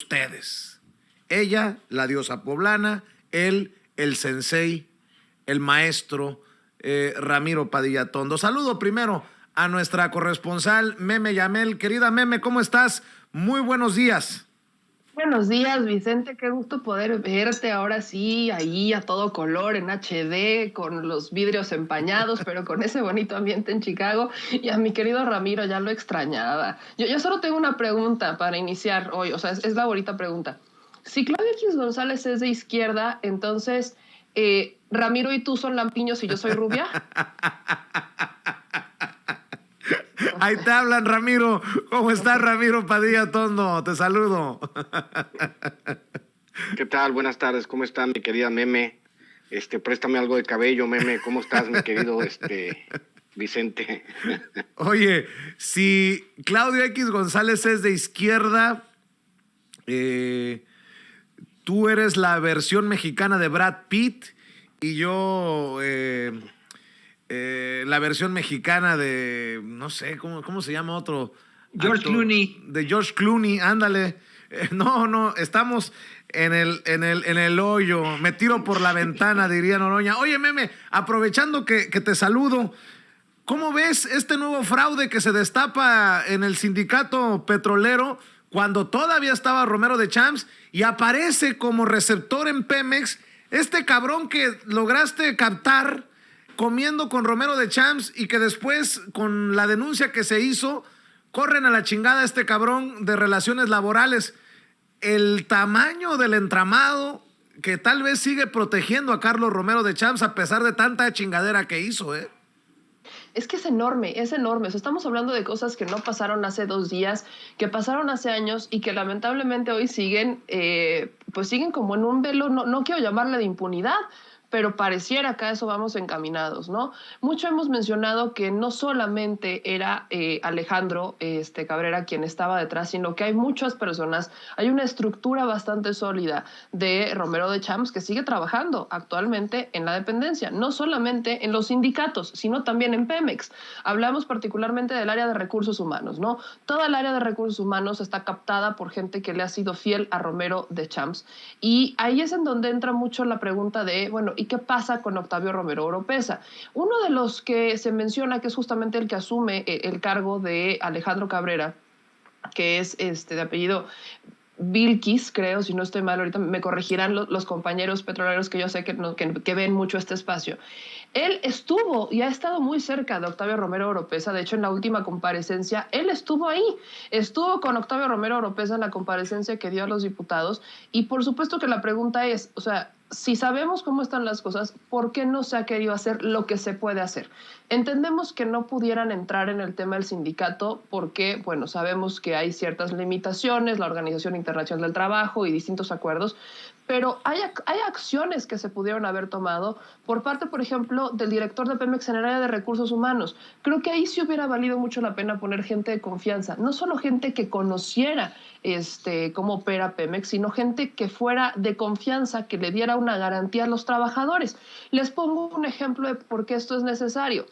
ustedes. Ella, la diosa poblana, él, el sensei, el maestro Ramiro Padilla Tondo. Saludo primero a nuestra corresponsal Meme Yamel. Querida Meme, ¿cómo estás? Muy buenos días. Buenos días, Vicente, qué gusto poder verte ahora sí, ahí a todo color, en HD, con los vidrios empañados, pero con ese bonito ambiente en Chicago. Y a mi querido Ramiro, ya lo extrañaba. Yo solo tengo una pregunta para iniciar hoy, o sea, es la bonita pregunta. Si Claudio X González es de izquierda, entonces, Ramiro y tú son lampiños y yo soy rubia. Ahí te hablan, Ramiro. ¿Cómo estás, Ramiro Padilla Tondo? Te saludo. ¿Qué tal? Buenas tardes. ¿Cómo están, mi querida Meme? Préstame algo de cabello, Meme. ¿Cómo estás, mi querido Vicente? Oye, si Claudio X González es de izquierda, tú eres la versión mexicana de Brad Pitt y yo la versión mexicana de, no sé, ¿cómo se llama otro? George Clooney. De George Clooney, ándale. No, estamos en el hoyo. Me tiro por la ventana, diría Noroña. Oye, Meme, aprovechando que te saludo, ¿cómo ves este nuevo fraude que se destapa en el sindicato petrolero cuando todavía estaba Romero de Champs y aparece como receptor en Pemex este cabrón que lograste captar comiendo con Romero de Champs y que después, con la denuncia que se hizo, corren a la chingada a este cabrón de relaciones laborales? El tamaño del entramado que tal vez sigue protegiendo a Carlos Romero de Champs a pesar de tanta chingadera que hizo, ¿eh? Es que es enorme, es enorme. O sea, estamos hablando de cosas que no pasaron hace 2 días, que pasaron hace años y que lamentablemente hoy siguen, pues siguen como en un velo, no quiero llamarle de impunidad, pero pareciera que a eso vamos encaminados, ¿no? Mucho hemos mencionado que no solamente era Alejandro Cabrera quien estaba detrás, sino que hay muchas personas, hay una estructura bastante sólida de Romero de Champs que sigue trabajando actualmente en la dependencia, no solamente en los sindicatos, sino también en Pemex. Hablamos particularmente del área de recursos humanos, ¿no? Toda el área de recursos humanos está captada por gente que le ha sido fiel a Romero de Champs, y ahí es en donde entra mucho la pregunta de, bueno, ¿y qué pasa con Octavio Romero Oropeza? Uno de los que se menciona que es justamente el que asume el cargo de Alejandro Cabrera, que es de apellido Vilquis, creo, si no estoy mal, ahorita me corregirán los compañeros petroleros que yo sé que ven mucho este espacio. Él estuvo y ha estado muy cerca de Octavio Romero Oropeza. De hecho, en la última comparecencia, él estuvo ahí. Estuvo con Octavio Romero Oropeza en la comparecencia que dio a los diputados. Y por supuesto que la pregunta es, o sea, si sabemos cómo están las cosas, ¿por qué no se ha querido hacer lo que se puede hacer? Entendemos que no pudieran entrar en el tema del sindicato porque, bueno, sabemos que hay ciertas limitaciones, la Organización Internacional del Trabajo y distintos acuerdos, pero hay acciones que se pudieron haber tomado por parte, por ejemplo, del director de Pemex en el área de recursos humanos. Creo que ahí sí hubiera valido mucho la pena poner gente de confianza, no solo gente que conociera cómo opera Pemex, sino gente que fuera de confianza, que le diera una garantía a los trabajadores. Les pongo un ejemplo de por qué esto es necesario.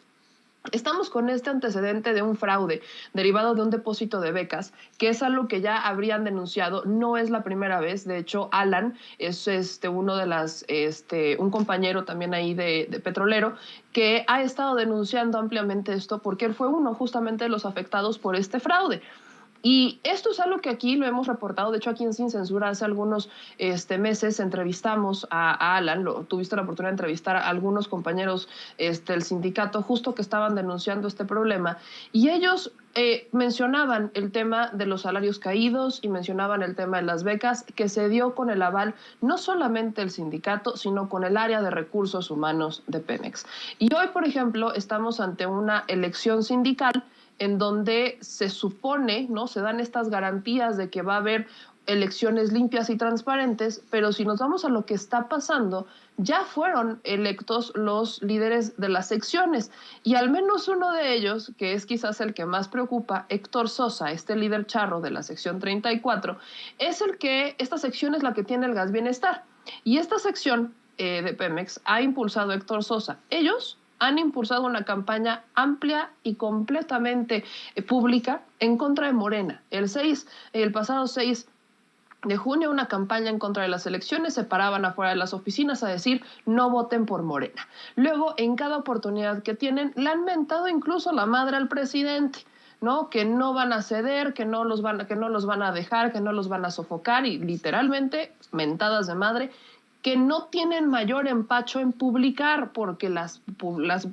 Estamos con este antecedente de un fraude derivado de un depósito de becas, que es algo que ya habrían denunciado, no es la primera vez. De hecho, Alan es uno de un compañero también ahí de petrolero, que ha estado denunciando ampliamente esto porque él fue uno justamente de los afectados por este fraude. Y esto es algo que aquí lo hemos reportado. De hecho, aquí en Sin Censura hace algunos meses entrevistamos a Alan. Tuviste la oportunidad de entrevistar a algunos compañeros del sindicato justo que estaban denunciando este problema, y ellos mencionaban el tema de los salarios caídos y mencionaban el tema de las becas, que se dio con el aval no solamente del sindicato, sino con el área de recursos humanos de Pemex. Y hoy, por ejemplo, estamos ante una elección sindical en donde se supone, ¿no?, se dan estas garantías de que va a haber elecciones limpias y transparentes, pero si nos vamos a lo que está pasando, ya fueron electos los líderes de las secciones, y al menos uno de ellos, que es quizás el que más preocupa, Héctor Sosa, este líder charro de la sección 34, es el que, esta sección es la que tiene el gas bienestar, y esta sección de Pemex ha impulsado Héctor Sosa. Ellos han impulsado una campaña amplia y completamente pública en contra de Morena. El pasado 6 de junio una campaña en contra de las elecciones, se paraban afuera de las oficinas a decir no voten por Morena. Luego, en cada oportunidad que tienen, le han mentado incluso la madre al presidente, ¿no? Que no van a ceder, que no los van a dejar, que no los van a sofocar, y literalmente mentadas de madre que no tienen mayor empacho en publicar porque las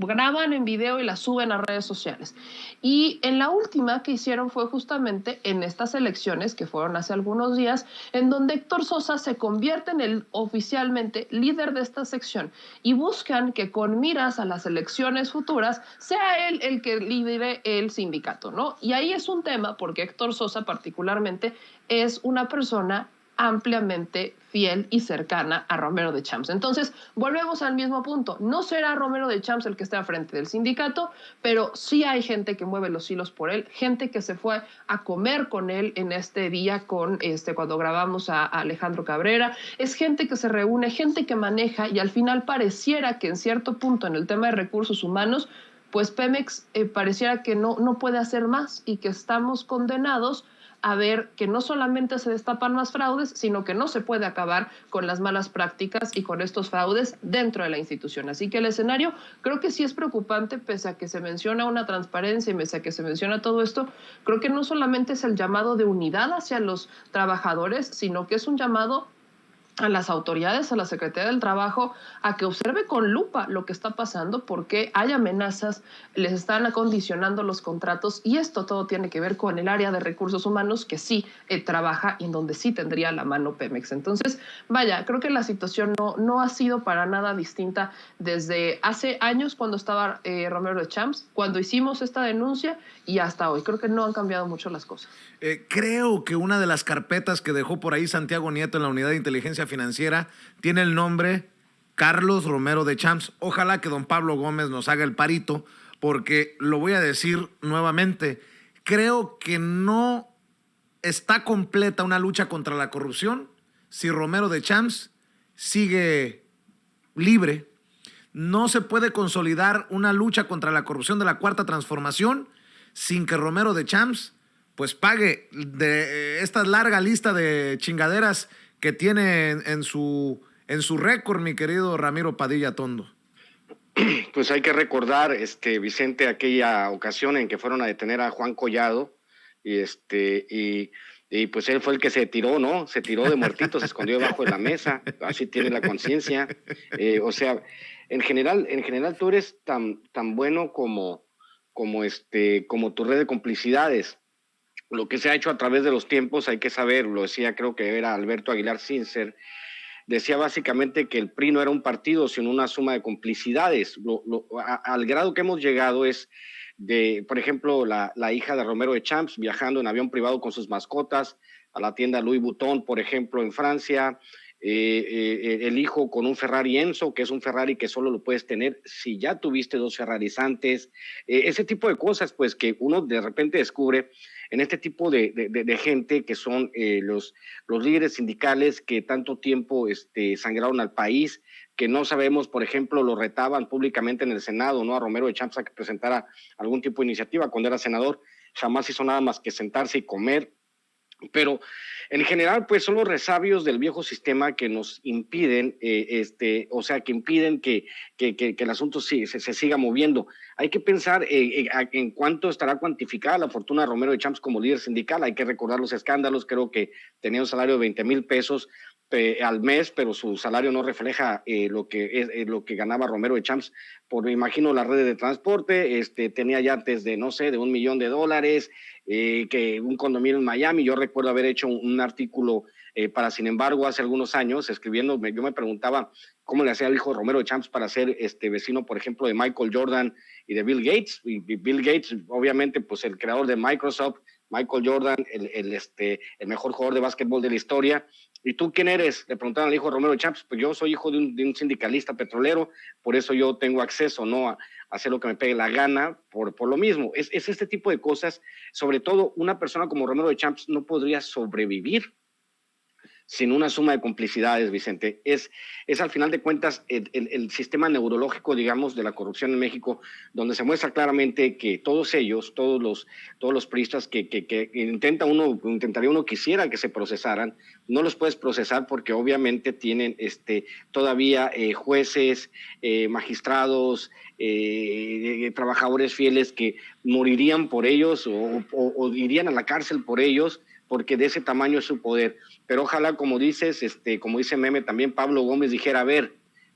graban en video y las suben a redes sociales. Y en la última que hicieron fue justamente en estas elecciones que fueron hace algunos días, en donde Héctor Sosa se convierte en el oficialmente líder de esta sección y buscan que con miras a las elecciones futuras sea él el que lidere el sindicato, ¿no? Y ahí es un tema porque Héctor Sosa particularmente es una persona ampliamente fiel y cercana a Romero de Champs. Entonces, volvemos al mismo punto. No será Romero de Champs el que esté al frente del sindicato, pero sí hay gente que mueve los hilos por él, gente que se fue a comer con él en este día, cuando grabamos a Alejandro Cabrera. Es gente que se reúne, gente que maneja, y al final pareciera que en cierto punto en el tema de recursos humanos, pues Pemex pareciera que no puede hacer más y que estamos condenados a ver que no solamente se destapan más fraudes, sino que no se puede acabar con las malas prácticas y con estos fraudes dentro de la institución. Así que el escenario creo que sí es preocupante, pese a que se menciona una transparencia y pese a que se menciona todo esto. Creo que no solamente es el llamado de unidad hacia los trabajadores, sino que es un llamado a las autoridades, a la Secretaría del Trabajo, a que observe con lupa lo que está pasando, porque hay amenazas, les están acondicionando los contratos, y esto todo tiene que ver con el área de recursos humanos que sí trabaja y en donde sí tendría la mano Pemex. Entonces, vaya, creo que la situación no ha sido para nada distinta desde hace años cuando estaba Romero de Champs, cuando hicimos esta denuncia, y hasta hoy. Creo que no han cambiado mucho las cosas. Creo que una de las carpetas que dejó por ahí Santiago Nieto en la Unidad de Inteligencia Financiera tiene el nombre Carlos Romero de Champs. Ojalá que don Pablo Gómez nos haga el parito, porque lo voy a decir nuevamente, creo que no está completa una lucha contra la corrupción si Romero de Champs sigue libre. No se puede consolidar una lucha contra la corrupción de la Cuarta Transformación sin que Romero de Champs pues pague de esta larga lista de chingaderas que tiene en su récord, mi querido Ramiro Padilla Tondo. Pues hay que recordar, Vicente, aquella ocasión en que fueron a detener a Juan Collado, y pues él fue el que se tiró, ¿no? Se tiró de muertito, se escondió debajo de la mesa, así tiene la conciencia. O sea, en general tú eres tan bueno como tu red de complicidades. Lo que se ha hecho a través de los tiempos, hay que saber, lo decía, creo que era Alberto Aguilar Sincer, decía básicamente que el PRI no era un partido, sino una suma de complicidades. Al grado que hemos llegado es de, por ejemplo, la hija de Romero de Champs viajando en avión privado con sus mascotas a la tienda Louis Vuitton, por ejemplo, en Francia. El hijo con un Ferrari Enzo, que es un Ferrari que solo lo puedes tener si ya tuviste 2 Ferraris antes. Ese tipo de cosas, pues, que uno de repente descubre en este tipo de gente que son los líderes sindicales que tanto tiempo sangraron al país, que no sabemos, por ejemplo, lo retaban públicamente en el Senado, ¿no? A Romero de Champs a que presentara algún tipo de iniciativa cuando era senador, jamás hizo nada más que sentarse y comer. Pero en general, pues son los resabios del viejo sistema que nos impiden, que impiden que el asunto se siga moviendo. Hay que pensar en cuánto estará cuantificada la fortuna de Romero de Champs como líder sindical. Hay que recordar los escándalos. Creo que tenía un salario de 20,000 pesos al mes, pero su salario no refleja lo que ganaba Romero de Champs por, me imagino, las redes de transporte. Tenía yates de $1 millón, que un condominio en Miami. Yo recuerdo haber hecho un artículo para Sin Embargo hace algunos años, escribiendo, yo me preguntaba cómo le hacía el hijo de Romero de Champs para ser vecino, por ejemplo, de Michael Jordan y de Bill Gates. Y Bill Gates, obviamente, pues el creador de Microsoft, Michael Jordan, el mejor jugador de básquetbol de la historia. ¿Y tú quién eres? Le preguntaron al hijo de Romero de Champs. Pues yo soy hijo de un sindicalista petrolero, por eso yo tengo acceso, ¿no?, a hacer lo que me pegue la gana, por lo mismo. Es este tipo de cosas. Sobre todo, una persona como Romero de Champs no podría sobrevivir sin una suma de complicidades, Vicente. Es al final de cuentas el sistema neurológico, digamos, de la corrupción en México, donde se muestra claramente que todos ellos, todos los priistas que intentaría uno quisiera que se procesaran, no los puedes procesar porque obviamente tienen todavía jueces, magistrados, trabajadores fieles que morirían por ellos o irían a la cárcel por ellos, porque de ese tamaño es su poder. Pero ojalá, como dices, como dice Meme, también Pablo Gómez dijera, a ver,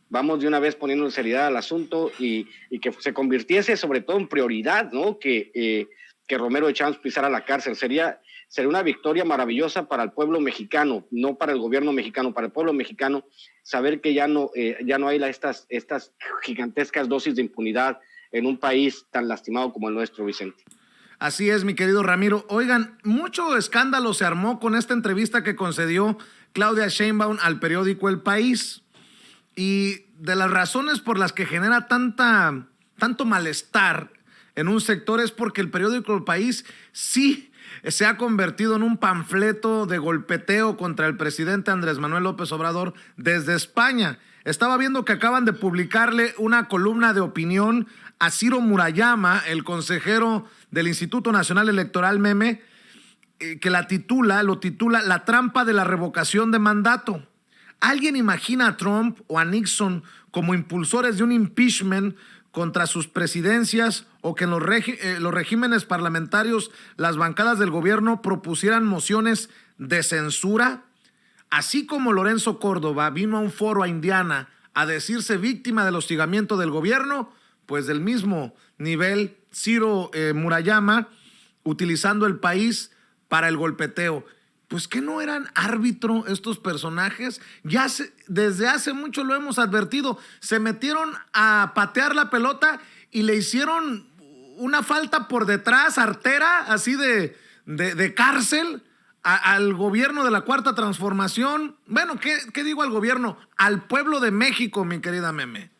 vamos de una vez poniendo seriedad al asunto y que se convirtiese sobre todo en prioridad, ¿no? Que Romero de Champs pisara la cárcel. Sería una victoria maravillosa para el pueblo mexicano, no para el gobierno mexicano, para el pueblo mexicano, saber que ya no hay estas gigantescas dosis de impunidad en un país tan lastimado como el nuestro, Vicente. Así es, mi querido Ramiro. Oigan, mucho escándalo se armó con esta entrevista que concedió Claudia Sheinbaum al periódico El País. Y de las razones por las que genera tanto malestar en un sector es porque el periódico El País sí se ha convertido en un panfleto de golpeteo contra el presidente Andrés Manuel López Obrador desde España. Estaba viendo que acaban de publicarle una columna de opinión a Ciro Murayama, el consejero del Instituto Nacional Electoral, Meme, que lo titula La trampa de la revocación de mandato. ¿Alguien imagina a Trump o a Nixon como impulsores de un impeachment contra sus presidencias o que en los regímenes parlamentarios las bancadas del gobierno propusieran mociones de censura? Así como Lorenzo Córdoba vino a un foro a Indiana a decirse víctima del hostigamiento del gobierno, pues del mismo nivel Ciro Murayama utilizando El País para el golpeteo. Pues que no eran árbitro estos personajes, desde hace mucho lo hemos advertido, se metieron a patear la pelota y le hicieron una falta por detrás, artera, así de cárcel, al gobierno de la Cuarta Transformación. Bueno, ¿qué digo al gobierno? Al pueblo de México, mi querida Meme.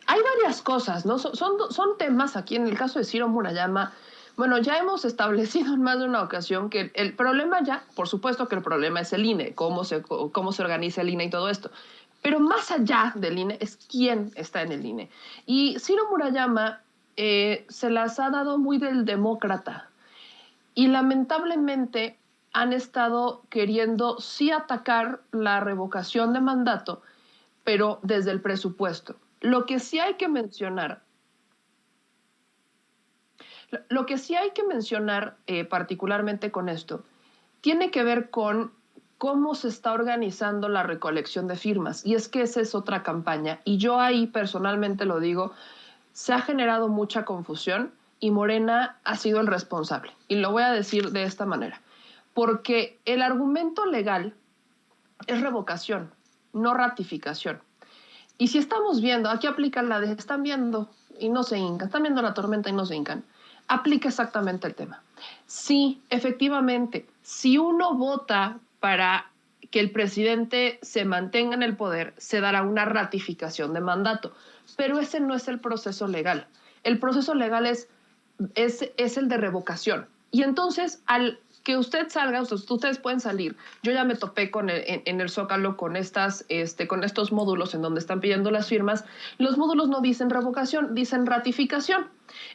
Hay varias cosas, ¿no? Son temas aquí, en el caso de Ciro Murayama. Bueno, ya hemos establecido en más de una ocasión que el problema por supuesto que el problema es el INE, cómo se organiza el INE y todo esto. Pero más allá del INE es quién está en el INE. Y Ciro Murayama se las ha dado muy del demócrata. Y lamentablemente han estado queriendo sí atacar la revocación de mandato, pero desde el presupuesto. Lo que sí hay que mencionar particularmente con esto, tiene que ver con cómo se está organizando la recolección de firmas. Y es que esa es otra campaña. Y yo ahí personalmente lo digo, se ha generado mucha confusión y Morena ha sido el responsable. Y lo voy a decir de esta manera. Porque el argumento legal es revocación, no ratificación. Y si estamos viendo, aquí aplican la de están viendo y no se hincan, están viendo la tormenta y no se hincan, aplica exactamente el tema. Sí, efectivamente, si uno vota para que el presidente se mantenga en el poder, se dará una ratificación de mandato, pero ese no es el proceso legal. El proceso legal es el de revocación. Y entonces, al que usted salga, ustedes pueden salir. Yo ya me topé en el Zócalo con estos módulos en donde están pidiendo las firmas. Los módulos no dicen revocación, dicen ratificación.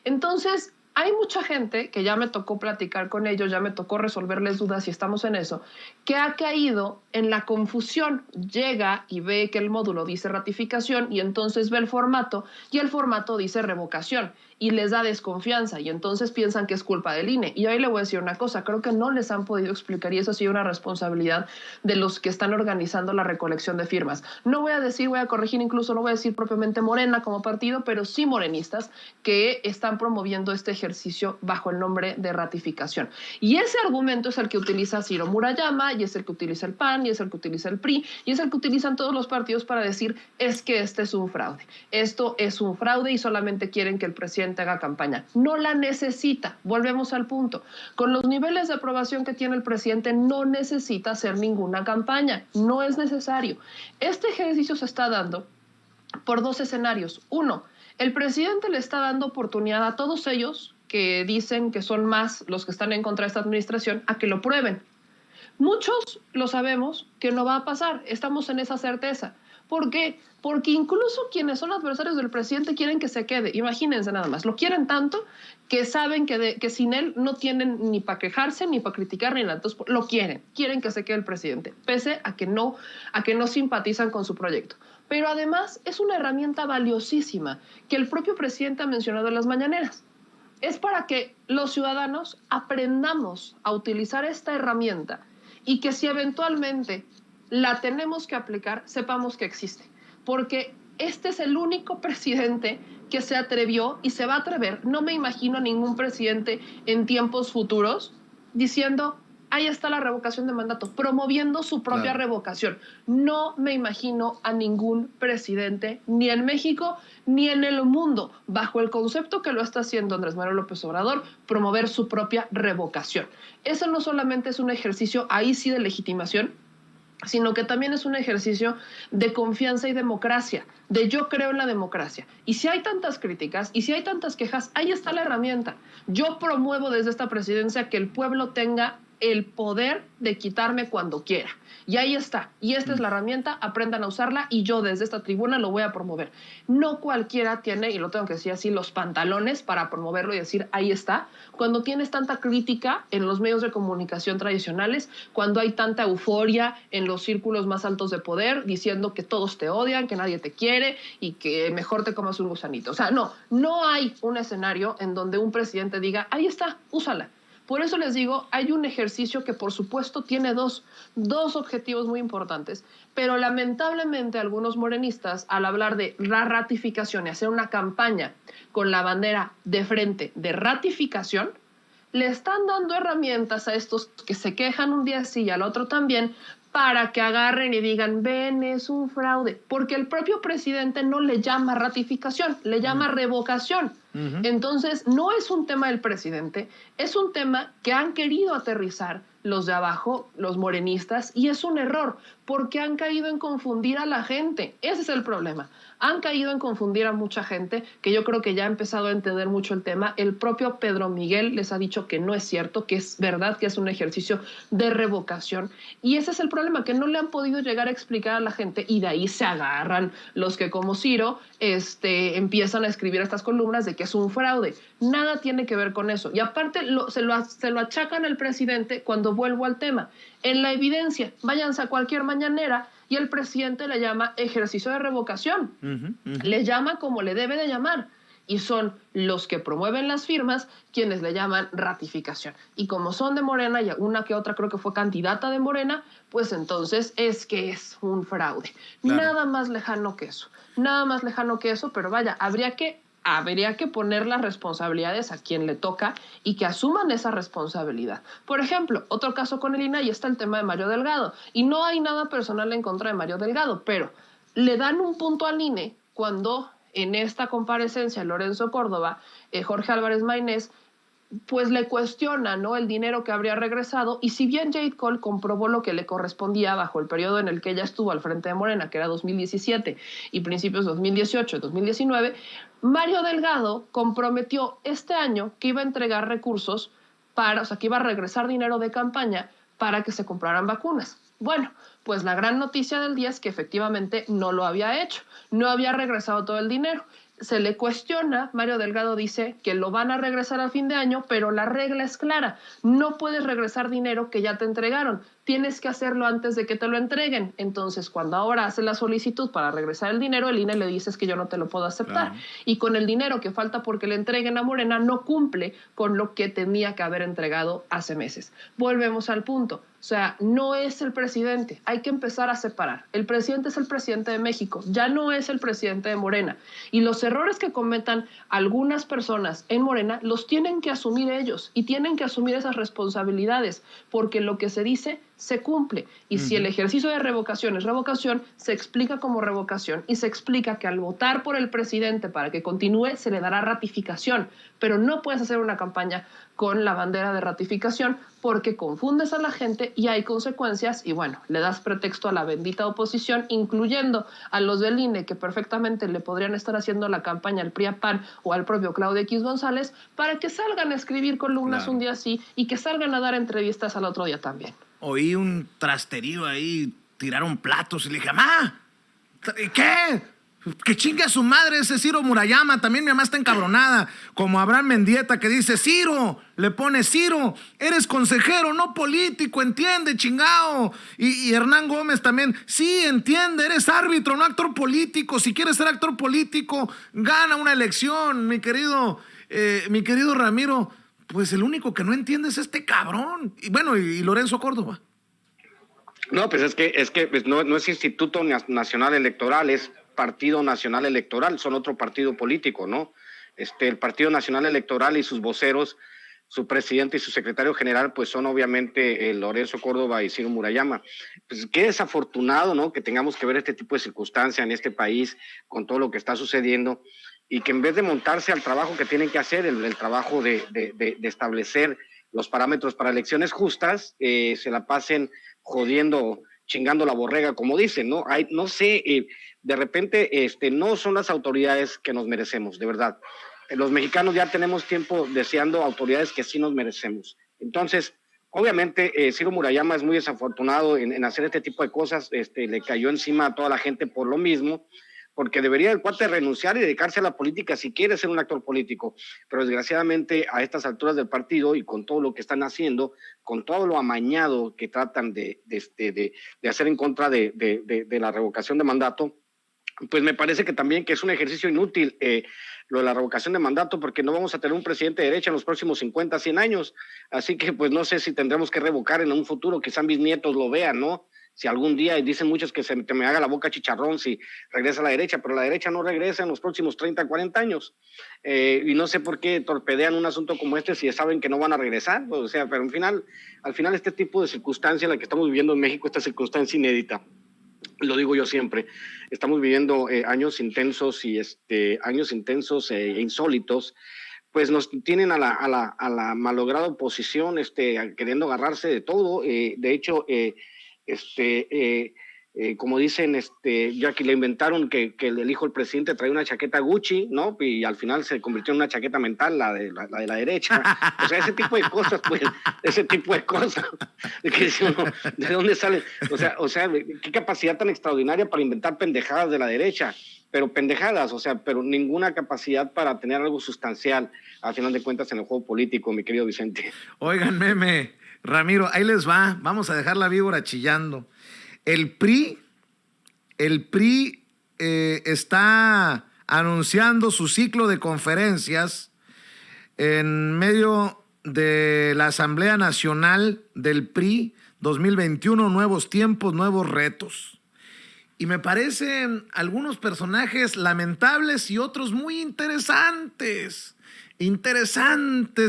Entonces, hay mucha gente que ya me tocó platicar con ellos, ya me tocó resolverles dudas y estamos en eso, que ha caído en la confusión. Llega y ve que el módulo dice ratificación y entonces ve el formato y el formato dice revocación y les da desconfianza y entonces piensan que es culpa del INE. Y ahí le voy a decir una cosa, creo que no les han podido explicar y eso ha sido una responsabilidad de los que están organizando la recolección de firmas. No voy a corregir, incluso no voy a decir propiamente Morena como partido, pero sí morenistas que están promoviendo este ejercicio bajo el nombre de ratificación. Y ese argumento es el que utiliza Ciro Murayama y es el que utiliza el PAN y es el que utiliza el PRI y es el que utilizan todos los partidos para decir es que este es un fraude. Esto es un fraude y solamente quieren que el presidente haga campaña. No la necesita. Volvemos al punto. Con los niveles de aprobación que tiene el presidente no necesita hacer ninguna campaña. No es necesario. Este ejercicio se está dando por dos escenarios. Uno, el presidente le está dando oportunidad a todos ellos que dicen que son más los que están en contra de esta administración a que lo prueben. Muchos lo sabemos que no va a pasar, estamos en esa certeza. ¿Por qué? Porque incluso quienes son adversarios del presidente quieren que se quede. Imagínense nada más, lo quieren tanto que saben que sin él no tienen ni para quejarse, ni para criticar, ni nada. Entonces lo quieren que se quede el presidente, pese a que no simpatizan con su proyecto. Pero además es una herramienta valiosísima que el propio presidente ha mencionado en las mañaneras. Es para que los ciudadanos aprendamos a utilizar esta herramienta y que si eventualmente la tenemos que aplicar, sepamos que existe. Porque este es el único presidente que se atrevió y se va a atrever. No me imagino a ningún presidente en tiempos futuros diciendo, ahí está la revocación de mandato, promoviendo su propia revocación. No me imagino a ningún presidente, ni en México, ni en el mundo, bajo el concepto que lo está haciendo Andrés Manuel López Obrador, promover su propia revocación. Eso no solamente es un ejercicio, ahí sí, de legitimación, sino que también es un ejercicio de confianza y democracia, de yo creo en la democracia. Y si hay tantas críticas y si hay tantas quejas, ahí está la herramienta. Yo promuevo desde esta presidencia que el pueblo tenga el poder de quitarme cuando quiera. Y ahí está. Y esta es la herramienta, aprendan a usarla y yo desde esta tribuna lo voy a promover. No cualquiera tiene, y lo tengo que decir así, los pantalones para promoverlo y decir, ahí está. Cuando tienes tanta crítica en los medios de comunicación tradicionales, cuando hay tanta euforia en los círculos más altos de poder, diciendo que todos te odian, que nadie te quiere y que mejor te comas un gusanito. O sea, no hay un escenario en donde un presidente diga, ahí está, úsala. Por eso les digo, hay un ejercicio que por supuesto tiene dos objetivos muy importantes, pero lamentablemente algunos morenistas, al hablar de la ratificación y hacer una campaña con la bandera de frente de ratificación, le están dando herramientas a estos que se quejan un día sí y al otro también, para que agarren y digan, ven, es un fraude, porque el propio presidente no le llama ratificación, le llama revocación. Entonces, no es un tema del presidente, es un tema que han querido aterrizar los de abajo, los morenistas, y es un error, porque han caído en confundir a la gente. Ese es el problema. Han caído en confundir a mucha gente, que yo creo que ya ha empezado a entender mucho el tema. El propio Pedro Miguel les ha dicho que no es cierto, que es verdad, que es un ejercicio de revocación. Y ese es el problema, que no le han podido llegar a explicar a la gente, y de ahí se agarran los que, como Ciro, empiezan a escribir estas columnas de que es un fraude. Nada tiene que ver con eso. Y aparte se lo achacan al presidente cuando vuelvo al tema. En la evidencia, váyanse a cualquier mañanera y el presidente le llama ejercicio de revocación. Le llama como le debe de llamar. Y son los que promueven las firmas quienes le llaman ratificación. Y como son de Morena, y una que otra creo que fue candidata de Morena, pues entonces es que es un fraude. Claro. Nada más lejano que eso. Nada más lejano que eso, pero vaya, habría que poner las responsabilidades a quien le toca y que asuman esa responsabilidad. Por ejemplo, otro caso con el INAI está el tema de Mario Delgado. Y no hay nada personal en contra de Mario Delgado, pero le dan un punto al INE cuando en esta comparecencia Lorenzo Córdoba, Jorge Álvarez Maynés, pues le cuestiona, ¿no?, el dinero que habría regresado, y si bien Jade Cole comprobó lo que le correspondía bajo el periodo en el que ella estuvo al frente de Morena, que era 2017 y principios de 2018, 2019, Mario Delgado comprometió este año que iba a entregar recursos que iba a regresar dinero de campaña para que se compraran vacunas. Bueno, pues la gran noticia del día es que efectivamente no lo había hecho, no había regresado todo el dinero. Se le cuestiona, Mario Delgado dice que lo van a regresar a fin de año, pero la regla es clara, no puedes regresar dinero que ya te entregaron, tienes que hacerlo antes de que te lo entreguen. Entonces, cuando ahora hace la solicitud para regresar el dinero, el INE le dice que yo no te lo puedo aceptar. Claro. Y con el dinero que falta porque le entreguen a Morena, no cumple con lo que tenía que haber entregado hace meses. Volvemos al punto. O sea, no es el presidente, hay que empezar a separar. El presidente es el presidente de México, ya no es el presidente de Morena. Y los errores que cometan algunas personas en Morena los tienen que asumir ellos y tienen que asumir esas responsabilidades, porque lo que se dice se cumple. Y si el ejercicio de revocación es revocación, se explica como revocación y se explica que al votar por el presidente para que continúe se le dará ratificación, pero no puedes hacer una campaña con la bandera de ratificación porque confundes a la gente y hay consecuencias y bueno, le das pretexto a la bendita oposición, incluyendo a los del INE que perfectamente le podrían estar haciendo la campaña al PRI-PAN o al propio Claudio X González para que salgan a escribir columnas un día así y que salgan a dar entrevistas al otro día también. oí un trasterío ahí, tiraron platos y le dije, mamá, ¿qué? Que chingue a su madre ese Ciro Murayama. También mi mamá está encabronada, como Abraham Mendieta, que dice, Ciro, le pone Ciro, eres consejero, no político, entiende, chingao. Y Hernán Gómez también, sí, entiende, eres árbitro, no actor político. Si quieres ser actor político, gana una elección, mi querido Ramiro. Pues el único que no entiende es este cabrón. Y bueno, y Lorenzo Córdoba. No, pues es que pues no es Instituto Nacional Electoral, es Partido Nacional Electoral, son otro partido político, ¿no? El Partido Nacional Electoral y sus voceros, su presidente y su secretario general, pues son obviamente Lorenzo Córdoba y Ciro Murayama. Pues qué desafortunado, ¿no? Que tengamos que ver este tipo de circunstancia en este país con todo lo que está sucediendo y que en vez de montarse al trabajo que tienen que hacer, el trabajo de establecer los parámetros para elecciones justas, se la pasen jodiendo, chingando la borrega, como dicen, ¿no? No sé, de repente no son las autoridades que nos merecemos, de verdad. Los mexicanos ya tenemos tiempo deseando autoridades que sí nos merecemos. Entonces, obviamente, Ciro Murayama es muy desafortunado en hacer este tipo de cosas, le cayó encima a toda la gente por lo mismo, porque debería el cuate renunciar y dedicarse a la política si quiere ser un actor político, pero desgraciadamente a estas alturas del partido y con todo lo que están haciendo, con todo lo amañado que tratan de hacer en contra de la revocación de mandato, pues me parece que también que es un ejercicio inútil lo de la revocación de mandato, porque no vamos a tener un presidente de derecha en los próximos 50, 100 años, así que pues no sé si tendremos que revocar en un futuro, quizás mis nietos lo vean, ¿no? Si algún día, y dicen muchos que me haga la boca chicharrón si regresa a la derecha, pero la derecha no regresa en los próximos 30, 40 años. Y no sé por qué torpedean un asunto como este si saben que no van a regresar. O sea, pero al final este tipo de circunstancia en la que estamos viviendo en México, esta circunstancia inédita, lo digo yo siempre, estamos viviendo años intensos e insólitos, pues nos tienen a la malograda oposición queriendo agarrarse de todo. De hecho, como dicen, ya que le inventaron que el hijo del presidente traía una chaqueta Gucci, ¿no? Y al final se convirtió en una chaqueta mental, la de la derecha. O sea, ese tipo de cosas, pues, que si uno, ¿de dónde sale? O sea, qué capacidad tan extraordinaria para inventar pendejadas de la derecha, pero pendejadas, pero ninguna capacidad para tener algo sustancial, a final de cuentas, en el juego político, mi querido Vicente. Oigan, Ramiro, ahí les va. Vamos a dejar la víbora chillando. El PRI está anunciando su ciclo de conferencias en medio de la Asamblea Nacional del PRI 2021, nuevos tiempos, nuevos retos. Y me parecen algunos personajes lamentables y otros muy interesantes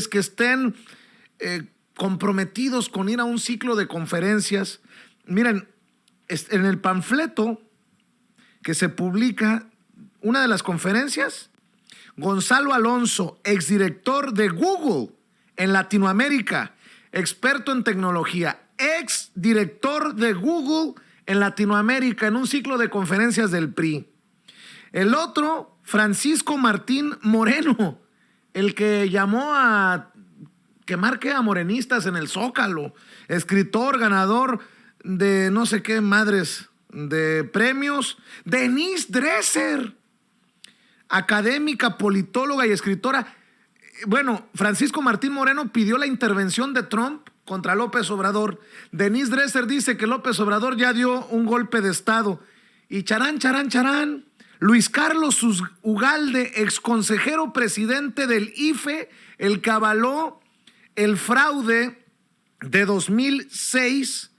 que estén comprometidos con ir a un ciclo de conferencias. Miren, en el panfleto que se publica, una de las conferencias, Gonzalo Alonso, exdirector de Google en Latinoamérica, experto en tecnología, exdirector de Google en Latinoamérica, en un ciclo de conferencias del PRI. El otro, Francisco Martín Moreno, el que llamó a que marque a morenistas en el Zócalo, escritor, ganador de no sé qué madres de premios. Denise Dresser, académica, politóloga y escritora. Bueno, Francisco Martín Moreno pidió la intervención de Trump contra López Obrador. Denise Dresser dice que López Obrador ya dio un golpe de Estado. Y charán, Luis Carlos Ugalde, exconsejero presidente del IFE, el que avaló el fraude de 2006,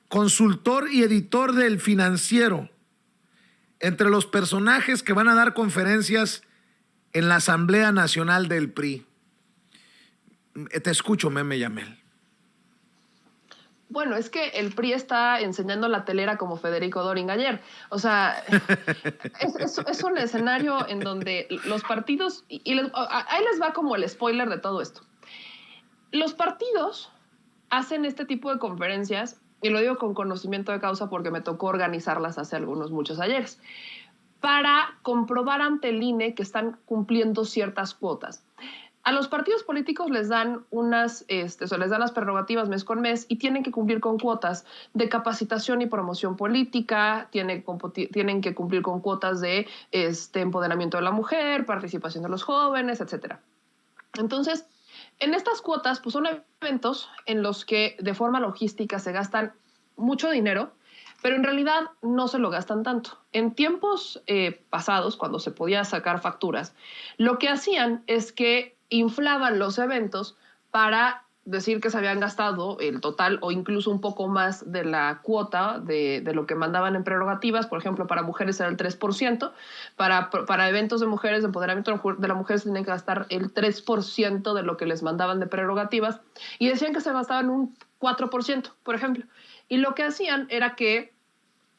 consultor y editor del Financiero, entre los personajes que van a dar conferencias en la Asamblea Nacional del PRI. Te escucho, Meme Yamel. Bueno, es que el PRI está enseñando la telera como Federico Doring ayer. O sea, es un escenario en donde los partidos, ahí les va como el spoiler de todo esto. Los partidos hacen este tipo de conferencias, y lo digo con conocimiento de causa porque me tocó organizarlas hace muchos ayeres, para comprobar ante el INE que están cumpliendo ciertas cuotas. A los partidos políticos les dan les dan las prerrogativas mes con mes y tienen que cumplir con cuotas de capacitación y promoción política, tienen que cumplir con cuotas de empoderamiento de la mujer, participación de los jóvenes, etcétera. Entonces, en estas cuotas, pues son eventos en los que de forma logística se gastan mucho dinero, pero en realidad no se lo gastan tanto. En tiempos pasados, cuando se podía sacar facturas, lo que hacían es que inflaban los eventos para decir que se habían gastado el total o incluso un poco más de la cuota de lo que mandaban en prerrogativas. Por ejemplo, para mujeres era el 3%, para eventos de mujeres, de empoderamiento de la mujer, se tenían que gastar el 3% de lo que les mandaban de prerrogativas y decían que se gastaban un 4%, por ejemplo. Y lo que hacían era que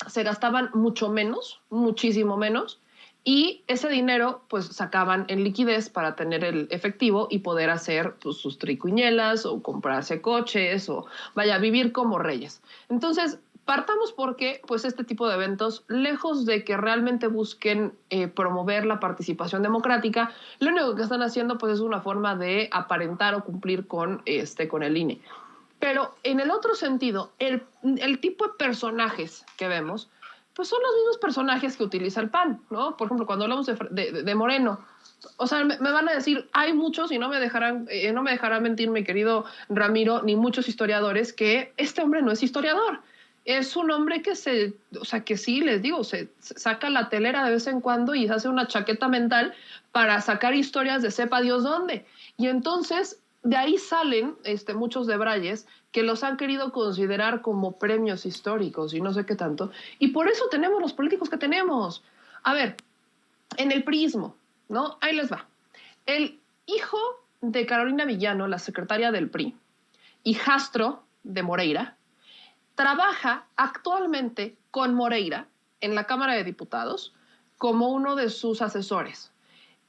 se gastaban mucho menos, muchísimo menos, y ese dinero pues sacaban en liquidez para tener el efectivo y poder hacer pues, sus triquiñuelas o comprarse coches o vaya, vivir como reyes. Entonces, partamos porque pues este tipo de eventos, lejos de que realmente busquen promover la participación democrática, lo único que están haciendo pues es una forma de aparentar o cumplir con el INE. Pero en el otro sentido, el tipo de personajes que vemos, pues son los mismos personajes que utiliza el PAN, ¿no? Por ejemplo, cuando hablamos de Moreno, o sea, me van a decir, hay muchos, y no me dejarán mentir, mi querido Ramiro, ni muchos historiadores, que este hombre no es historiador. Es un hombre que que sí, les digo, se saca la telera de vez en cuando y se hace una chaqueta mental para sacar historias de sepa Dios dónde. Y entonces, de ahí salen muchos debrayes que los han querido considerar como premios históricos y no sé qué tanto. Y por eso tenemos los políticos que tenemos. A ver, en el priismo, ¿no? Ahí les va. El hijo de Carolina Villano, la secretaria del PRI, hijastro de Moreira, trabaja actualmente con Moreira en la Cámara de Diputados como uno de sus asesores.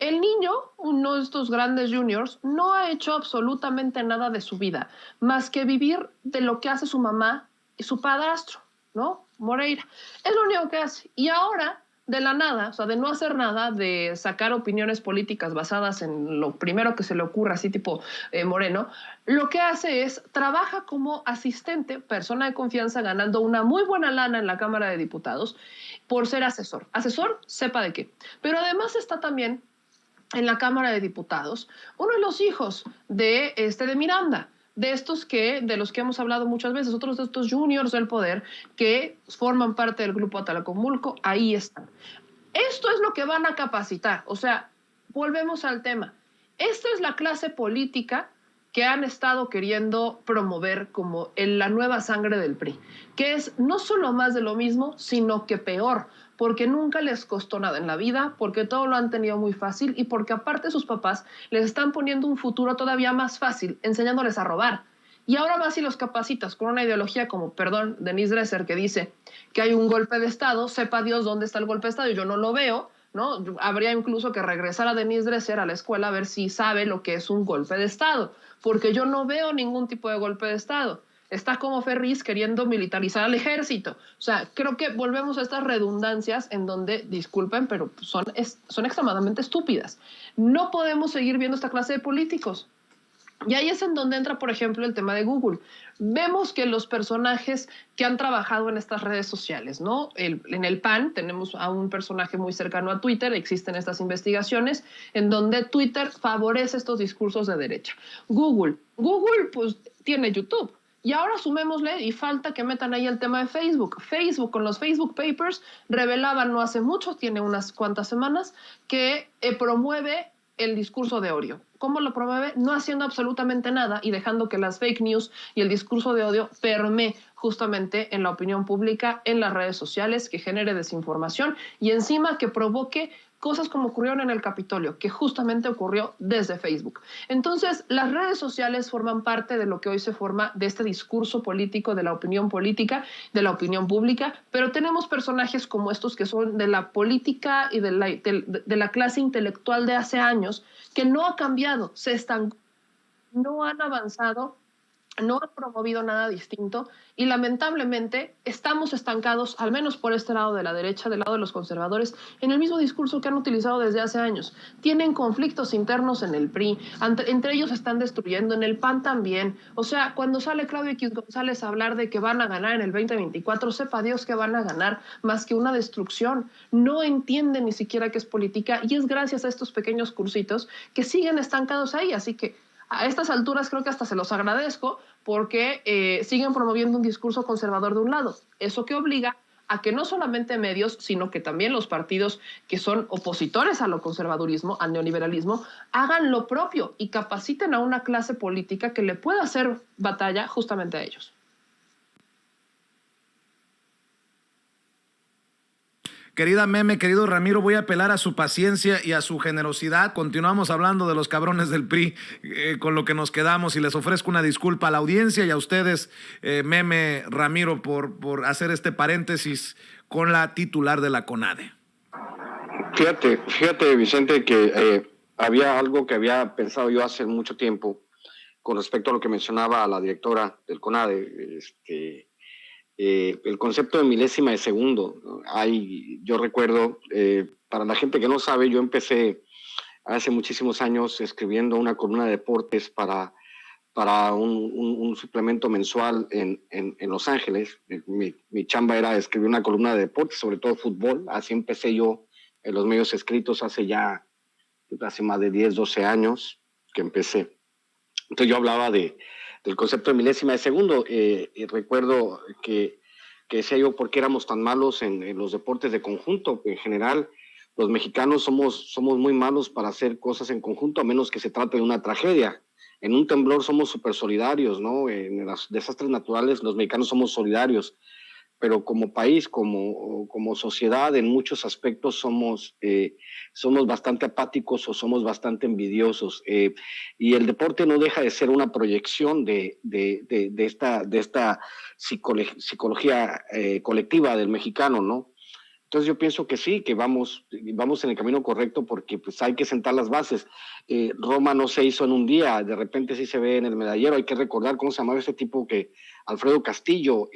El niño, uno de estos grandes juniors, no ha hecho absolutamente nada de su vida, más que vivir de lo que hace su mamá y su padrastro, ¿no? Moreira. Es lo único que hace. Y ahora, de la nada, o sea, de no hacer nada, de sacar opiniones políticas basadas en lo primero que se le ocurra, así tipo Moreno, lo que hace es, trabaja como asistente, persona de confianza, ganando una muy buena lana en la Cámara de Diputados por ser asesor. Asesor, sepa de qué. Pero además está también en la Cámara de Diputados, uno de los hijos de Miranda, de los que hemos hablado muchas veces, otros de estos juniors del poder que forman parte del grupo Atlacomulco, ahí están. Esto es lo que van a capacitar, o sea, volvemos al tema. Esta es la clase política que han estado queriendo promover como la nueva sangre del PRI, que es no solo más de lo mismo, sino que peor, porque nunca les costó nada en la vida, porque todo lo han tenido muy fácil y porque aparte sus papás les están poniendo un futuro todavía más fácil, enseñándoles a robar. Y ahora vas y los capacitas con una ideología como, perdón, Denise Dresser, que dice que hay un golpe de Estado, sepa Dios dónde está el golpe de Estado, y yo no lo veo, ¿no? Habría incluso que regresar a Denise Dresser a la escuela a ver si sabe lo que es un golpe de Estado, porque yo no veo ningún tipo de golpe de Estado. Está como Ferriz queriendo militarizar al ejército. O sea, creo que volvemos a estas redundancias en donde, disculpen, pero son extremadamente estúpidas. No podemos seguir viendo esta clase de políticos. Y ahí es en donde entra, por ejemplo, el tema de Google. Vemos que los personajes que han trabajado en estas redes sociales, ¿no? En el PAN tenemos a un personaje muy cercano a Twitter, existen estas investigaciones en donde Twitter favorece estos discursos de derecha. Google pues tiene YouTube. Y ahora sumémosle, y falta que metan ahí el tema de Facebook. Facebook, con los Facebook Papers, revelaban no hace mucho, tiene unas cuantas semanas, que promueve el discurso de odio. ¿Cómo lo promueve? No haciendo absolutamente nada y dejando que las fake news y el discurso de odio permee justamente en la opinión pública, en las redes sociales, que genere desinformación y encima que provoque cosas como ocurrieron en el Capitolio, que justamente ocurrió desde Facebook. Entonces, las redes sociales forman parte de lo que hoy se forma de este discurso político, de la opinión política, de la opinión pública, pero tenemos personajes como estos que son de la política y de la clase intelectual de hace años, que no ha cambiado, se están, no han avanzado no han promovido nada distinto y lamentablemente estamos estancados, al menos por este lado de la derecha, del lado de los conservadores, en el mismo discurso que han utilizado desde hace años. Tienen conflictos internos en el PRI, entre ellos están destruyendo, en el PAN también. O sea, cuando sale Claudio X González a hablar de que van a ganar en el 2024, sepa Dios que van a ganar más que una destrucción. No entienden ni siquiera qué es política y es gracias a estos pequeños cursitos que siguen estancados ahí. Así que a estas alturas creo que hasta se los agradezco porque siguen promoviendo un discurso conservador de un lado. Eso que obliga a que no solamente medios, sino que también los partidos que son opositores a lo conservadurismo, al neoliberalismo, hagan lo propio y capaciten a una clase política que le pueda hacer batalla justamente a ellos. Querida Meme, querido Ramiro, voy a apelar a su paciencia y a su generosidad. Continuamos hablando de los cabrones del PRI, con lo que nos quedamos, y les ofrezco una disculpa a la audiencia y a ustedes, Meme, Ramiro, por hacer este paréntesis con la titular de la CONADE. Fíjate, Vicente, que había algo que había pensado yo hace mucho tiempo con respecto a lo que mencionaba la directora del CONADE, el concepto de milésima de segundo. Yo recuerdo, para la gente que no sabe, yo empecé hace muchísimos años escribiendo una columna de deportes para un suplemento mensual en Los Ángeles. Mi chamba era escribir una columna de deportes, sobre todo fútbol. Así empecé yo en los medios escritos hace más de 10, 12 años que empecé. Entonces yo hablaba del concepto de milésima de segundo, y recuerdo que decía yo por qué éramos tan malos en los deportes de conjunto. En general, los mexicanos somos muy malos para hacer cosas en conjunto, a menos que se trate de una tragedia. En un temblor somos súper solidarios, ¿no? En los desastres naturales los mexicanos somos solidarios, pero como país, como sociedad, en muchos aspectos somos bastante apáticos o somos bastante envidiosos. Y el deporte no deja de ser una proyección de esta psicología colectiva del mexicano, ¿no? Entonces yo pienso que sí, que vamos en el camino correcto, porque pues hay que sentar las bases. Roma no se hizo en un día, de repente sí se ve en el medallero. Hay que recordar cómo se llamaba ese tipo, Alfredo Castillo,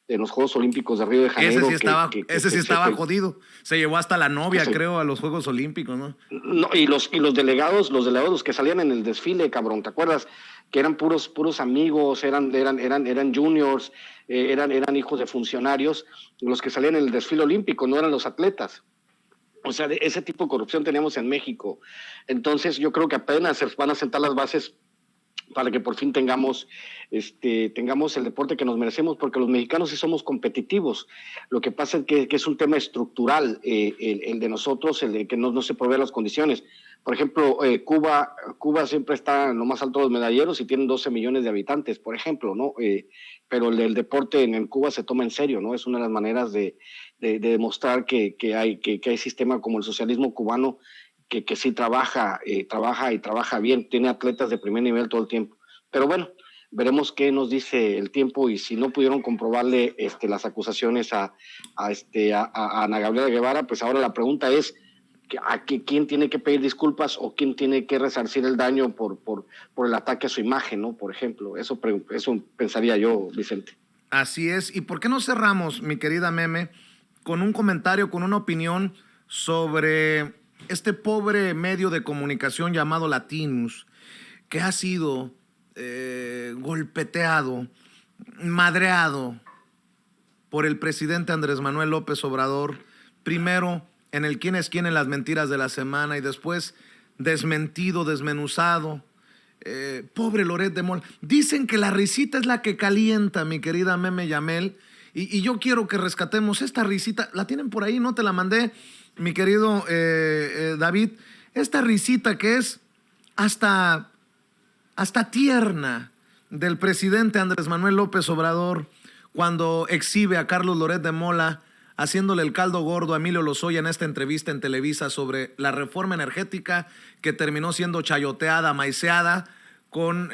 en los Juegos Olímpicos de Río de Janeiro. Ese sí estaba jodido. Se llevó hasta la novia, creo, a los Juegos Olímpicos, ¿no? No, y los delegados, los que salían en el desfile, cabrón, ¿te acuerdas? Que eran puros amigos, eran juniors, eran hijos de funcionarios, los que salían en el desfile olímpico, no eran los atletas. O sea, ese tipo de corrupción teníamos en México. Entonces yo creo que apenas se van a sentar las bases para que por fin tengamos el deporte que nos merecemos, porque los mexicanos sí somos competitivos. Lo que pasa es que es un tema estructural, el de nosotros, el de que no se proveen las condiciones. Por ejemplo, Cuba siempre está en lo más alto de los medalleros y tienen 12 millones de habitantes, por ejemplo, ¿no? Pero el deporte en Cuba se toma en serio, ¿no? Es una de las maneras de demostrar que hay sistema como el socialismo cubano, que sí trabaja bien, tiene atletas de primer nivel todo el tiempo. Pero bueno, veremos qué nos dice el tiempo, y si no pudieron comprobarle las acusaciones a Ana Gabriela Guevara, pues ahora la pregunta es quién tiene que pedir disculpas o quién tiene que resarcir el daño por el ataque a su imagen, ¿no? Por ejemplo, eso pensaría yo, Vicente. Así es. ¿Y por qué no cerramos, mi querida Meme, con un comentario, con una opinión sobre este pobre medio de comunicación llamado Latinus, que ha sido golpeteado, madreado por el presidente Andrés Manuel López Obrador, primero en el quién es quién en las mentiras de la semana y después desmentido, desmenuzado? Pobre Loret de Mola. Dicen que la risita es la que calienta, mi querida Meme Yamel, y yo quiero que rescatemos esta risita. La tienen por ahí, no te la mandé, mi querido David. Esta risita que es hasta tierna del presidente Andrés Manuel López Obrador, cuando exhibe a Carlos Loret de Mola haciéndole el caldo gordo a Emilio Lozoya en esta entrevista en Televisa sobre la reforma energética que terminó siendo chayoteada, maiceada con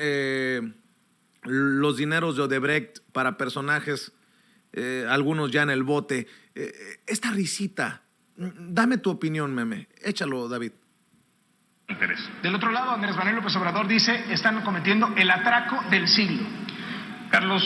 los dineros de Odebrecht para personajes, algunos ya en el bote. Esta risita, dame tu opinión, Meme. Échalo, David. Del otro lado, Andrés Manuel López Obrador dice: están cometiendo el atraco del siglo. Carlos,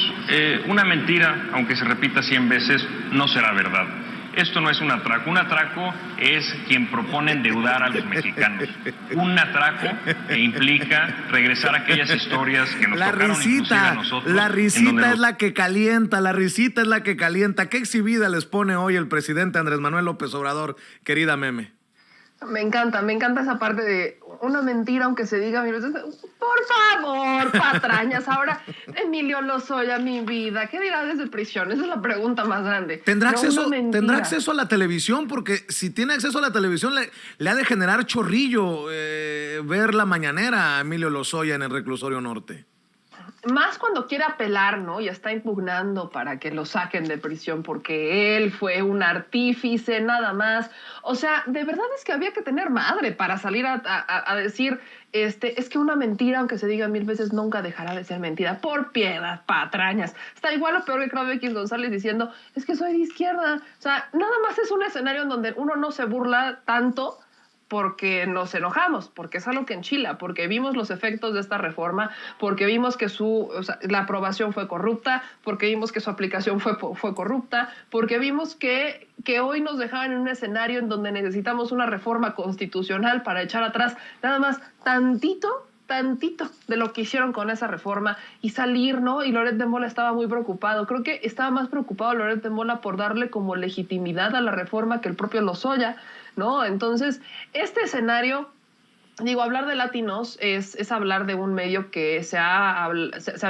una mentira, aunque se repita 100 veces, no será verdad. Esto no es un atraco. Un atraco es quien propone endeudar a los mexicanos. Un atraco implica regresar a aquellas historias que nos tocaron inclusive a nosotros. La risita es la que calienta, la risita es la que calienta. ¿Qué exhibida les pone hoy el presidente Andrés Manuel López Obrador, querida Meme? Me encanta esa parte de una mentira, aunque se diga mil veces. Por favor, patrañas. Ahora, Emilio Lozoya, mi vida, ¿qué dirá desde prisión? Esa es la pregunta más grande. ¿Tendrá acceso a la televisión? Porque si tiene acceso a la televisión, le ha de generar chorrillo ver la mañanera a Emilio Lozoya en el reclusorio norte. Más cuando quiere apelar, ¿no? Y está impugnando para que lo saquen de prisión porque él fue un artífice, nada más. O sea, de verdad es que había que tener madre para salir a decir, es que una mentira, aunque se diga 1000 veces, nunca dejará de ser mentira. Por piedad, patrañas. Está igual o peor que Claudio X González diciendo, es que soy de izquierda. O sea, nada más es un escenario en donde uno no se burla tanto porque nos enojamos, porque es algo que enchila, porque vimos los efectos de esta reforma, porque vimos que la aprobación fue corrupta, porque vimos que su aplicación fue corrupta, porque vimos que hoy nos dejaban en un escenario en donde necesitamos una reforma constitucional para echar atrás nada más tantito de lo que hicieron con esa reforma y salir, ¿no? Y Loret de Mola estaba muy preocupado. Creo que estaba más preocupado Loret de Mola por darle como legitimidad a la reforma que el propio Lozoya, ¿no? Entonces, este escenario, digo, hablar de Latinos es hablar de un medio que se ha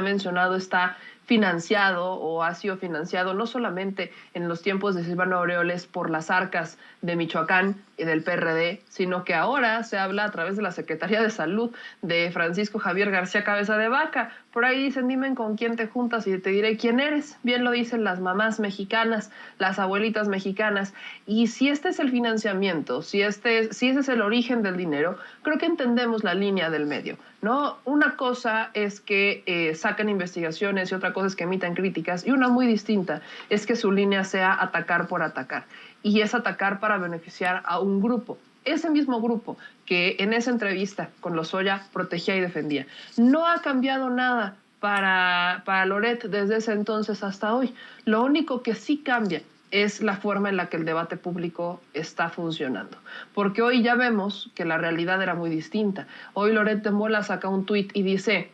mencionado está financiado o ha sido financiado no solamente en los tiempos de Silvano Aureoles por las arcas de Michoacán y del PRD, sino que ahora se habla a través de la Secretaría de Salud de Francisco Javier García Cabeza de Vaca. Por ahí dicen, dime con quién te juntas y te diré quién eres. Bien lo dicen las mamás mexicanas, las abuelitas mexicanas. Y si este es el financiamiento, si ese es el origen del dinero, creo que entendemos la línea del medio, ¿no? Una cosa es que saquen investigaciones y otra cosa es que emitan críticas, y una muy distinta es que su línea sea atacar por atacar, y es atacar para beneficiar a un grupo. Ese mismo grupo que en esa entrevista con Lozoya protegía y defendía. No ha cambiado nada para Loret desde ese entonces hasta hoy. Lo único que sí cambia es la forma en la que el debate público está funcionando. Porque hoy ya vemos que la realidad era muy distinta. Hoy Loret de Mola saca un tuit y dice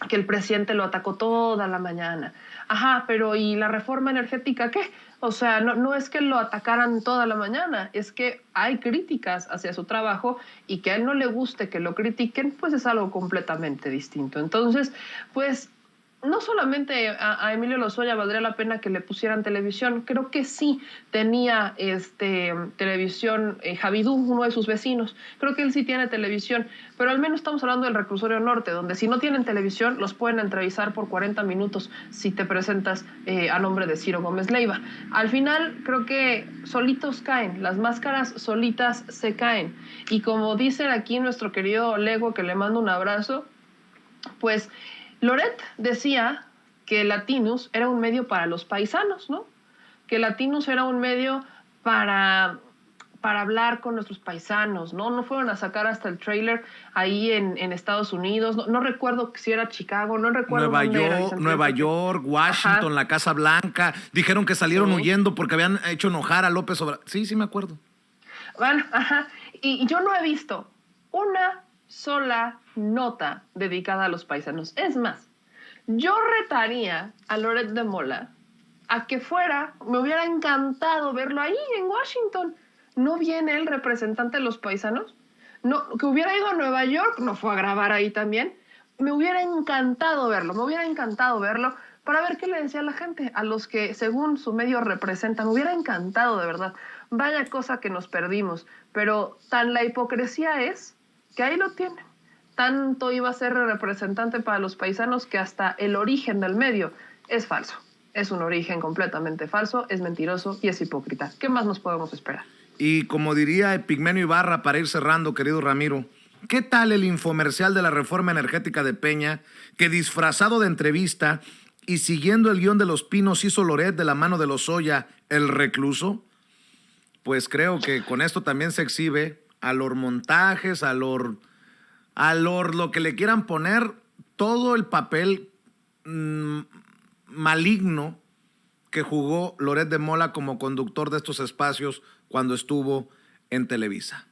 que el presidente lo atacó toda la mañana. Ajá, pero ¿y la reforma energética qué? O sea, no es que lo atacaran toda la mañana, es que hay críticas hacia su trabajo y que a él no le guste que lo critiquen, pues es algo completamente distinto. Entonces, pues no solamente a Emilio Lozoya valdría la pena que le pusieran televisión, creo que sí tenía televisión Javidú, uno de sus vecinos, creo que él sí tiene televisión, pero al menos estamos hablando del reclusorio norte, donde si no tienen televisión los pueden entrevistar por 40 minutos si te presentas a nombre de Ciro Gómez Leiva. Al final creo que solitos caen, las máscaras solitas se caen, y como dicen aquí nuestro querido Lego, que le mando un abrazo, pues Loret decía que Latinus era un medio para los paisanos, ¿no? Que Latinus era un medio para hablar con nuestros paisanos, ¿no? No fueron a sacar hasta el tráiler ahí en Estados Unidos, no recuerdo si era Chicago, no recuerdo Nueva York, Washington, ajá, la Casa Blanca. Dijeron que salieron huyendo porque habían hecho enojar a López Obrador. Sí, me acuerdo. Bueno, ajá. Y yo no he visto una sola nota dedicada a los paisanos. Es más, yo retaría a Loret de Mola a que fuera, me hubiera encantado verlo ahí en Washington. ¿No viene el representante de los paisanos? No, que hubiera ido a Nueva York, no fue a grabar ahí también. Me hubiera encantado verlo para ver qué le decía a la gente, a los que según su medio representan. Me hubiera encantado, de verdad. Vaya cosa que nos perdimos, pero tan la hipocresía es que ahí lo tienen. Tanto iba a ser representante para los paisanos que hasta el origen del medio es falso. Es un origen completamente falso, es mentiroso y es hipócrita. ¿Qué más nos podemos esperar? Y como diría Epigmenio Ibarra, para ir cerrando, querido Ramiro, ¿qué tal el infomercial de la reforma energética de Peña, que disfrazado de entrevista y siguiendo el guión de Los Pinos hizo Loret de la mano de Lozoya, el recluso? Pues creo que con esto también se exhibe a los montajes, a lo que le quieran poner, todo el papel maligno que jugó Loret de Mola como conductor de estos espacios cuando estuvo en Televisa?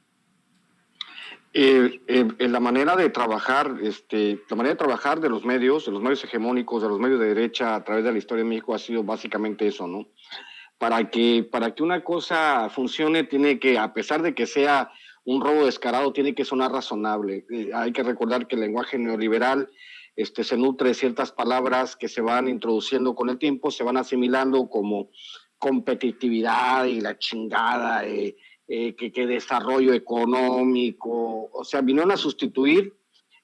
La manera de trabajar, de los medios hegemónicos, de los medios de derecha a través de la historia de México ha sido básicamente eso, ¿no? Para que una cosa funcione, tiene que, a pesar de que sea un robo descarado, tiene que sonar razonable. Hay que recordar que el lenguaje neoliberal se nutre de ciertas palabras que se van introduciendo con el tiempo, se van asimilando como competitividad y la chingada, que desarrollo económico. O sea, vinieron a sustituir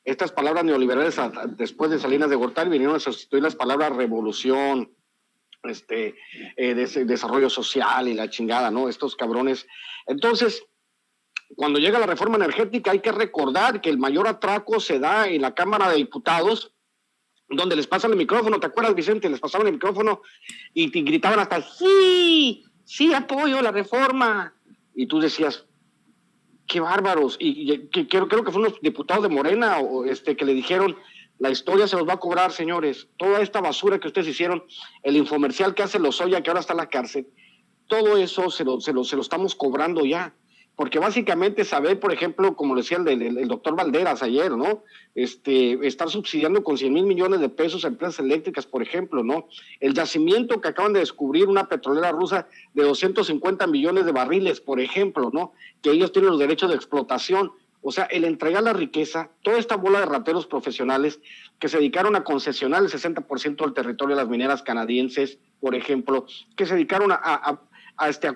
estas palabras neoliberales después de Salinas de Gortari, vinieron a sustituir las palabras revolución, desarrollo social y la chingada, ¿no? Estos cabrones. Entonces, cuando llega la reforma energética, hay que recordar que el mayor atraco se da en la Cámara de Diputados, donde les pasan el micrófono. ¿Te acuerdas, Vicente? Les pasaban el micrófono y te gritaban hasta sí apoyo la reforma. Y tú decías, qué bárbaros. Y creo que fueron unos diputados de Morena que le dijeron, la historia se los va a cobrar, señores. Toda esta basura que ustedes hicieron, el infomercial que hace Lozoya, que ahora está en la cárcel, todo eso se lo estamos cobrando ya. Porque básicamente saber, por ejemplo, como decía el doctor Valderas ayer, ¿no? Estar subsidiando con 100 mil millones de pesos a empresas eléctricas, por ejemplo, ¿no? El yacimiento que acaban de descubrir, una petrolera rusa de 250 millones de barriles, por ejemplo, ¿no? Que ellos tienen los derechos de explotación. O sea, el entregar la riqueza, toda esta bola de rateros profesionales que se dedicaron a concesionar el 60% del territorio de las mineras canadienses, por ejemplo, que se dedicaron a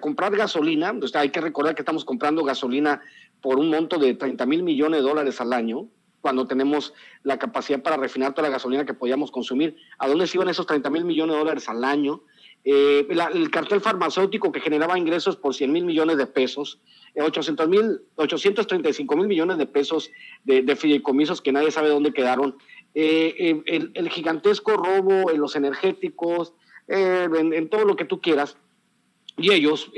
comprar gasolina. O sea, hay que recordar que estamos comprando gasolina por un monto de 30 mil millones de dólares al año, cuando tenemos la capacidad para refinar toda la gasolina que podíamos consumir. ¿A dónde se iban esos 30 mil millones de dólares al año? El cartel farmacéutico que generaba ingresos por 100 mil millones de pesos, 835 mil millones de pesos de fideicomisos que nadie sabe dónde quedaron, el gigantesco robo en los energéticos, en todo lo que tú quieras. Y ellos,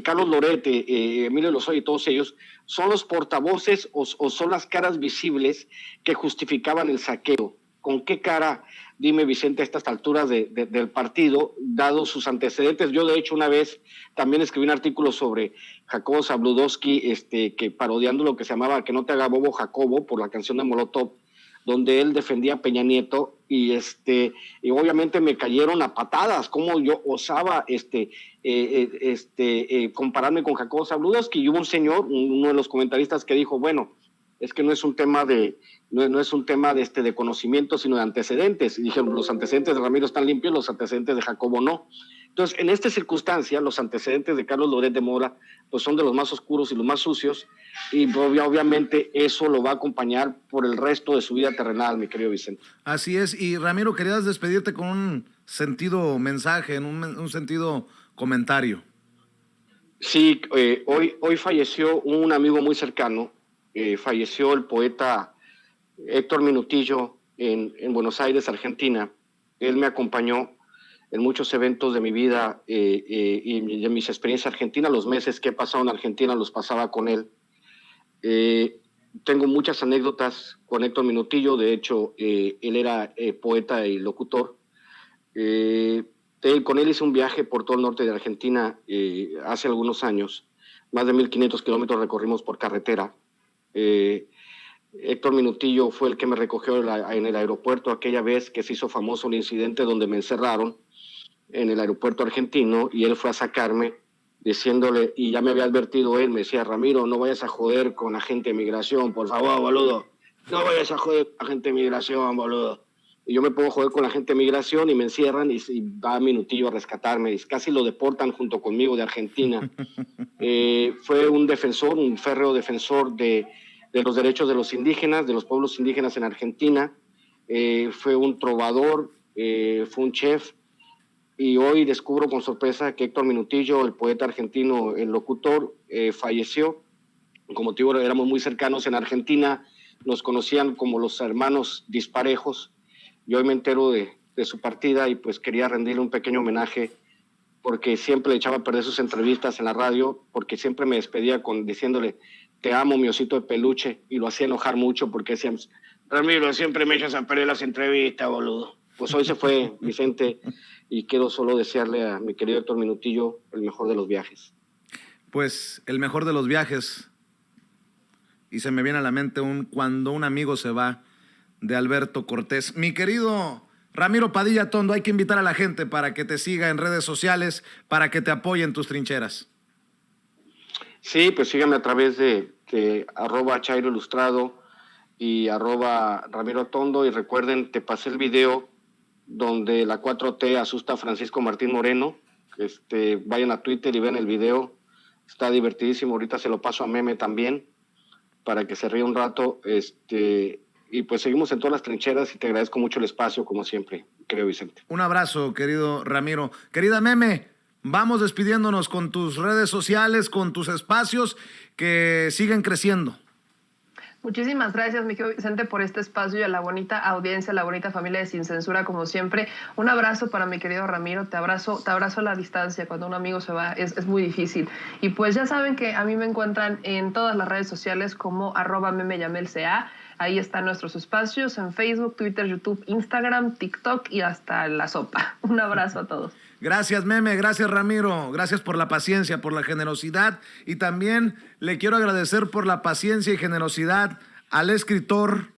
Carlos Loret, Emilio Lozoya y todos ellos, son los portavoces o son las caras visibles que justificaban el saqueo. ¿Con qué cara, dime, Vicente, a estas alturas del partido, dado sus antecedentes? Yo, de hecho, una vez también escribí un artículo sobre Jacobo Zabludovsky, que parodiando lo que se llamaba Que no te haga bobo Jacobo, por la canción de Molotov, donde él defendía a Peña Nieto, y obviamente me cayeron a patadas, cómo yo osaba compararme con Jacobo Zabludovsky. Y hubo un señor, uno de los comentaristas, que dijo, bueno, es que no es un tema de conocimiento, sino de antecedentes. Y dijeron, los antecedentes de Ramiro están limpios, los antecedentes de Jacobo no. Entonces, en esta circunstancia, los antecedentes de Carlos Loret de Mola pues son de los más oscuros y los más sucios, y obviamente eso lo va a acompañar por el resto de su vida terrenal, mi querido Vicente. Así es. Y Ramiro, querías despedirte con un sentido mensaje, un sentido comentario. Sí, hoy falleció un amigo muy cercano, falleció el poeta Héctor Minutillo en Buenos Aires, Argentina. Él me acompañó en muchos eventos de mi vida y de mis experiencias argentinas. Los meses que he pasado en Argentina los pasaba con él. Tengo muchas anécdotas con Héctor Minutillo. De hecho, él era poeta y locutor. Con él hice un viaje por todo el norte de Argentina hace algunos años. Más de 1.500 kilómetros recorrimos por carretera. Héctor Minutillo fue el que me recogió en el aeropuerto aquella vez que se hizo famoso el incidente donde me encerraron en el aeropuerto argentino, y él fue a sacarme diciéndole, y ya me había advertido él, me decía, Ramiro, no vayas a joder con la gente de migración, por favor, boludo, no vayas a joder con la gente de migración, boludo. Y yo me pongo a joder con la gente de migración y me encierran y va Minutillo a rescatarme, y casi lo deportan junto conmigo de Argentina. Fue un defensor, un férreo defensor de los derechos de los indígenas, de los pueblos indígenas en Argentina. Fue un trovador, fue un chef, y hoy descubro con sorpresa que Héctor Minutillo, el poeta argentino, el locutor, falleció. Como te digo, éramos muy cercanos en Argentina, nos conocían como los hermanos disparejos, y hoy me entero de su partida, y pues quería rendirle un pequeño homenaje, porque siempre le echaba a perder sus entrevistas en la radio, porque siempre me despedía diciéndole, te amo, mi osito de peluche, y lo hacía enojar mucho porque decíamos, Ramiro, siempre me echas a perder las entrevistas, boludo. pues hoy se fue Vicente y quiero solo desearle a mi querido Héctor Minutillo el mejor de los viajes. Pues el mejor de los viajes, y se me viene a la mente cuando un amigo se va, de Alberto Cortés. Mi querido Ramiro Padilla Tondo, hay que invitar a la gente para que te siga en redes sociales, para que te apoye en tus trincheras. Sí, pues síganme a través de @Chairo Ilustrado y @Ramiro Tondo, y recuerden, te pasé el video donde la 4T asusta a Francisco Martín Moreno. Vayan a Twitter y vean el video, está divertidísimo. Ahorita se lo paso a Meme también para que se ría un rato. Y pues seguimos en todas las trincheras y te agradezco mucho el espacio, como siempre, querido Vicente. Un abrazo, querido Ramiro. Querida Meme, vamos despidiéndonos con tus redes sociales, con tus espacios que siguen creciendo. Muchísimas gracias, mi querido Vicente, por este espacio y a la bonita audiencia, a la bonita familia de Sin Censura, como siempre. Un abrazo para mi querido Ramiro, te abrazo a la distancia. Cuando un amigo se va es muy difícil. Y pues ya saben que a mí me encuentran en todas las redes sociales como @memeyamelca. Ahí están nuestros espacios en Facebook, Twitter, YouTube, Instagram, TikTok y hasta la sopa. Un abrazo a todos. Gracias, Meme, gracias, Ramiro, gracias por la paciencia, por la generosidad, y también le quiero agradecer por la paciencia y generosidad al escritor